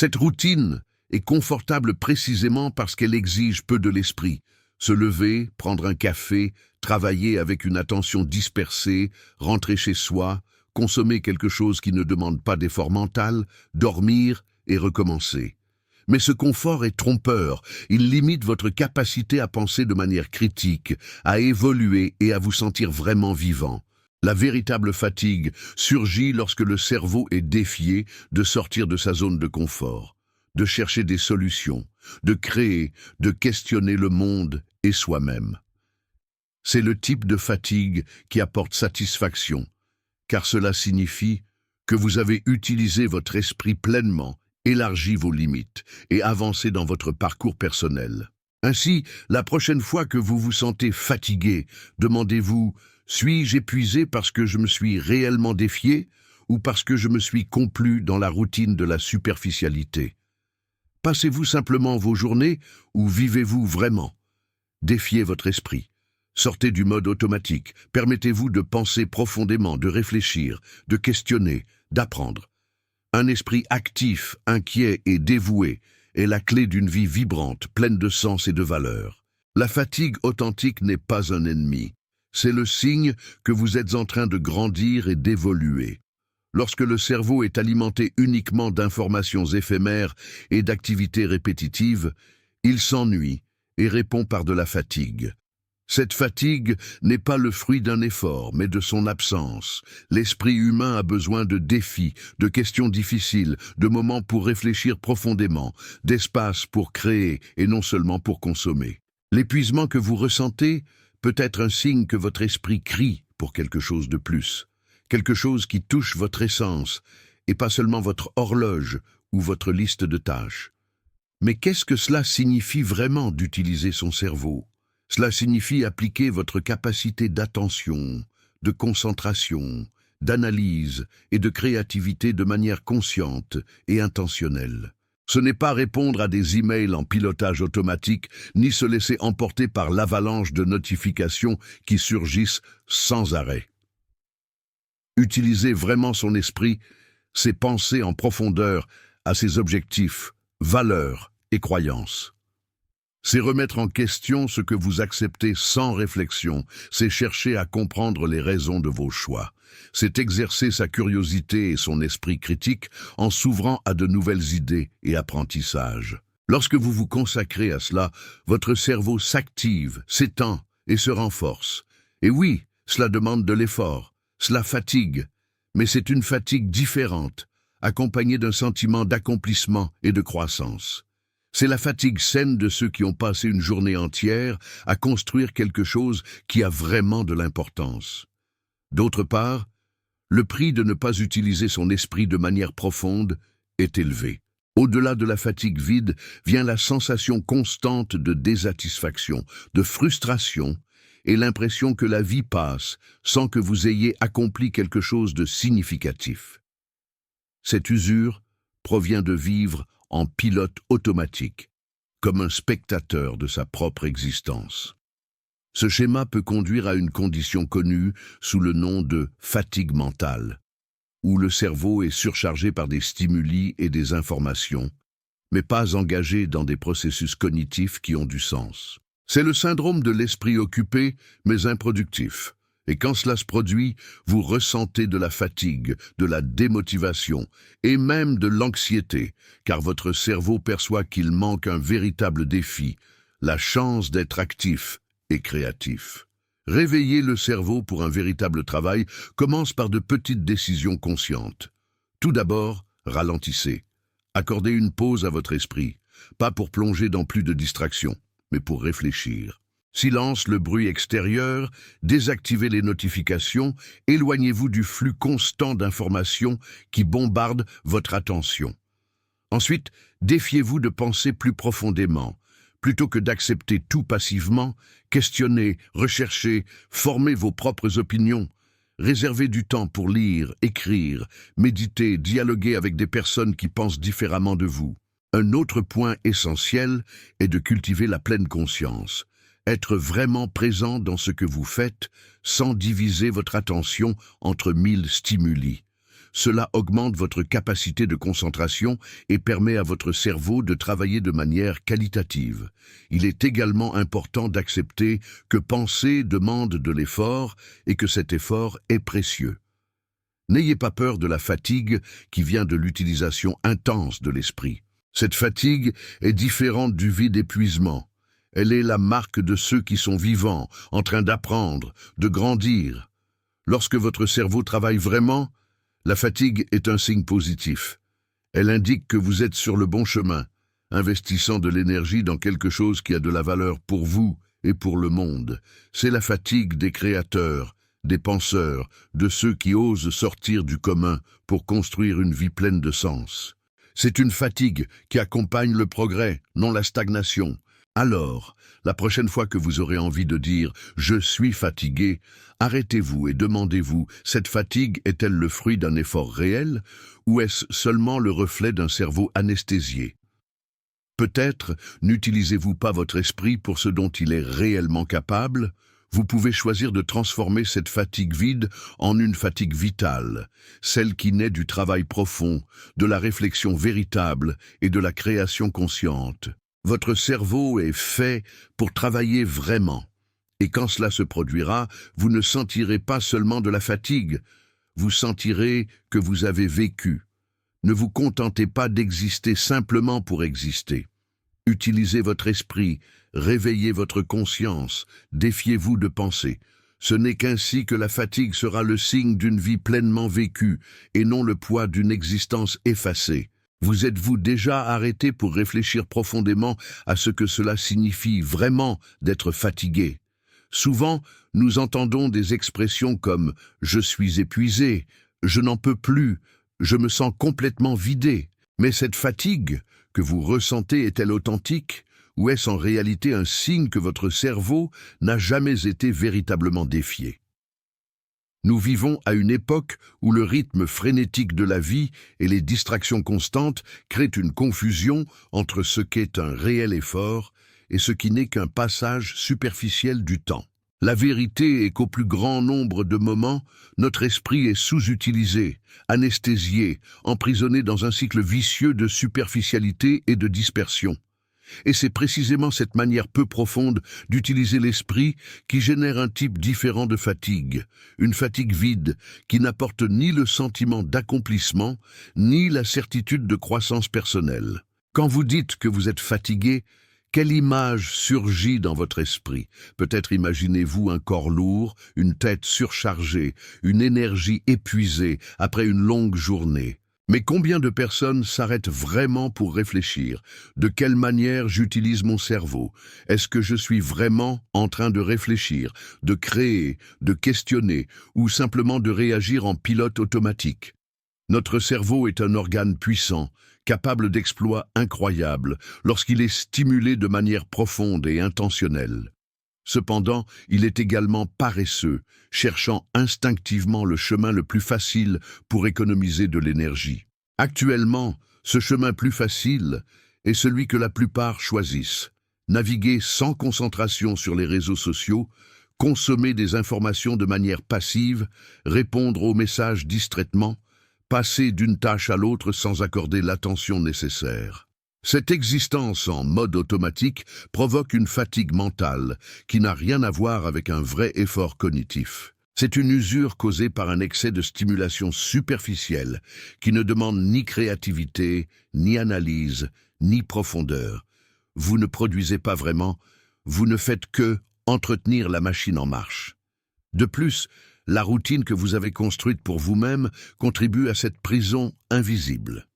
Cette routine est confortable précisément parce qu'elle exige peu de l'esprit. Se lever, prendre un café, travailler avec une attention dispersée, rentrer chez soi, consommer quelque chose qui ne demande pas d'effort mental, dormir et recommencer. Mais ce confort est trompeur, il limite votre capacité à penser de manière critique, à évoluer et à vous sentir vraiment vivant. La véritable fatigue surgit lorsque le cerveau est défié de sortir de sa zone de confort, de chercher des solutions, de créer, de questionner le monde et soi-même. C'est le type de fatigue qui apporte satisfaction, car cela signifie que vous avez utilisé votre esprit pleinement, élargi vos limites et avancé dans votre parcours personnel. Ainsi, la prochaine fois que vous vous sentez fatigué, demandez-vous: suis-je épuisé parce que je me suis réellement défié ou parce que je me suis complu dans la routine de la superficialité? Passez-vous simplement vos journées ou vivez-vous vraiment? Défiez votre esprit. Sortez du mode automatique. Permettez-vous de penser profondément, de réfléchir, de questionner, d'apprendre. Un esprit actif, inquiet et dévoué est la clé d'une vie vibrante, pleine de sens et de valeur. La fatigue authentique n'est pas un ennemi. C'est le signe que vous êtes en train de grandir et d'évoluer. Lorsque le cerveau est alimenté uniquement d'informations éphémères et d'activités répétitives, il s'ennuie et répond par de la fatigue. Cette fatigue n'est pas le fruit d'un effort, mais de son absence. L'esprit humain a besoin de défis, de questions difficiles, de moments pour réfléchir profondément, d'espace pour créer et non seulement pour consommer. L'épuisement que vous ressentez peut être un signe que votre esprit crie pour quelque chose de plus, quelque chose qui touche votre essence, et pas seulement votre horloge ou votre liste de tâches. Mais qu'est-ce que cela signifie vraiment d'utiliser son cerveau? Cela signifie appliquer votre capacité d'attention, de concentration, d'analyse et de créativité de manière consciente et intentionnelle. Ce n'est pas répondre à des emails en pilotage automatique, ni se laisser emporter par l'avalanche de notifications qui surgissent sans arrêt. Utiliser vraiment son esprit, c'est penser en profondeur à ses objectifs, valeurs et croyances. C'est remettre en question ce que vous acceptez sans réflexion, c'est chercher à comprendre les raisons de vos choix. C'est exercer sa curiosité et son esprit critique en s'ouvrant à de nouvelles idées et apprentissages. Lorsque vous vous consacrez à cela, votre cerveau s'active, s'étend et se renforce. Et oui, cela demande de l'effort, cela fatigue, mais c'est une fatigue différente, accompagnée d'un sentiment d'accomplissement et de croissance. C'est la fatigue saine de ceux qui ont passé une journée entière à construire quelque chose qui a vraiment de l'importance. D'autre part, le prix de ne pas utiliser son esprit de manière profonde est élevé. Au-delà de la fatigue vide vient la sensation constante de désatisfaction, de frustration et l'impression que la vie passe sans que vous ayez accompli quelque chose de significatif. Cette usure provient de vivre en pilote automatique, comme un spectateur de sa propre existence. Ce schéma peut conduire à une condition connue sous le nom de fatigue mentale, où le cerveau est surchargé par des stimuli et des informations, mais pas engagé dans des processus cognitifs qui ont du sens. C'est le syndrome de l'esprit occupé, mais improductif. Et quand cela se produit, vous ressentez de la fatigue, de la démotivation et même de l'anxiété, car votre cerveau perçoit qu'il manque un véritable défi, la chance d'être actif et créatif. Réveiller le cerveau pour un véritable travail commence par de petites décisions conscientes. Tout d'abord, ralentissez. Accordez une pause à votre esprit, pas pour plonger dans plus de distractions, mais pour réfléchir. Silence le bruit extérieur, désactivez les notifications, éloignez-vous du flux constant d'informations qui bombardent votre attention. Ensuite, défiez-vous de penser plus profondément. Plutôt que d'accepter tout passivement, questionnez, recherchez, formez vos propres opinions. Réservez du temps pour lire, écrire, méditer, dialoguer avec des personnes qui pensent différemment de vous. Un autre point essentiel est de cultiver la pleine conscience. Être vraiment présent dans ce que vous faites sans diviser votre attention entre 1000 stimuli. cela augmente votre capacité de concentration et permet à votre cerveau de travailler de manière qualitative. Il est également important d'accepter que penser demande de l'effort et que cet effort est précieux. N'ayez pas peur de la fatigue qui vient de l'utilisation intense de l'esprit. Cette fatigue est différente du vide épuisement. Elle est la marque de ceux qui sont vivants, en train d'apprendre, de grandir. Lorsque votre cerveau travaille vraiment, la fatigue est un signe positif. Elle indique que vous êtes sur le bon chemin, investissant de l'énergie dans quelque chose qui a de la valeur pour vous et pour le monde. C'est la fatigue des créateurs, des penseurs, de ceux qui osent sortir du commun pour construire une vie pleine de sens. C'est une fatigue qui accompagne le progrès, non la stagnation. Alors, la prochaine fois que vous aurez envie de dire « je suis fatigué », arrêtez-vous et demandez-vous « cette fatigue est-elle le fruit d'un effort réel ou est-ce seulement le reflet d'un cerveau anesthésié ?» Peut-être n'utilisez-vous pas votre esprit pour ce dont il est réellement capable. Vous pouvez choisir de transformer cette fatigue vide en une fatigue vitale, celle qui naît du travail profond, de la réflexion véritable et de la création consciente. Votre cerveau est fait pour travailler vraiment. Et quand cela se produira, vous ne sentirez pas seulement de la fatigue, vous sentirez que vous avez vécu. Ne vous contentez pas d'exister simplement pour exister. Utilisez votre esprit, réveillez votre conscience, défiez-vous de penser. Ce n'est qu'ainsi que la fatigue sera le signe d'une vie pleinement vécue et non le poids d'une existence effacée. Vous êtes-vous déjà arrêté pour réfléchir profondément à ce que cela signifie vraiment d'être fatigué? Souvent, nous entendons des expressions comme « je suis épuisé »,« je n'en peux plus »,« je me sens complètement vidé ». Mais cette fatigue que vous ressentez est-elle authentique ou est-ce en réalité un signe que votre cerveau n'a jamais été véritablement défié? Nous vivons à une époque où le rythme frénétique de la vie et les distractions constantes créent une confusion entre ce qu'est un réel effort et ce qui n'est qu'un passage superficiel du temps. La vérité est qu'au plus grand nombre de moments, notre esprit est sous-utilisé, anesthésié, emprisonné dans un cycle vicieux de superficialité et de dispersion. Et c'est précisément cette manière peu profonde d'utiliser l'esprit qui génère un type différent de fatigue, une fatigue vide qui n'apporte ni le sentiment d'accomplissement, ni la certitude de croissance personnelle. Quand vous dites que vous êtes fatigué, quelle image surgit dans votre esprit? Peut-être imaginez-vous un corps lourd, une tête surchargée, une énergie épuisée après une longue journée. Mais combien de personnes s'arrêtent vraiment pour réfléchir? De quelle manière j'utilise mon cerveau? Est-ce que je suis vraiment en train de réfléchir, de créer, de questionner ou simplement de réagir en pilote automatique? Notre cerveau est un organe puissant, capable d'exploits incroyables lorsqu'il est stimulé de manière profonde et intentionnelle. Cependant, il est également paresseux, cherchant instinctivement le chemin le plus facile pour économiser de l'énergie. Actuellement, ce chemin plus facile est celui que la plupart choisissent. Naviguer sans concentration sur les réseaux sociaux, consommer des informations de manière passive, répondre aux messages distraitement, passer d'une tâche à l'autre sans accorder l'attention nécessaire. Cette existence en mode automatique provoque une fatigue mentale qui n'a rien à voir avec un vrai effort cognitif. C'est une usure causée par un excès de stimulation superficielle qui ne demande ni créativité, ni analyse, ni profondeur. Vous ne produisez pas vraiment, vous ne faites que entretenir la machine en marche. De plus, la routine que vous avez construite pour vous-même contribue à cette prison invisible.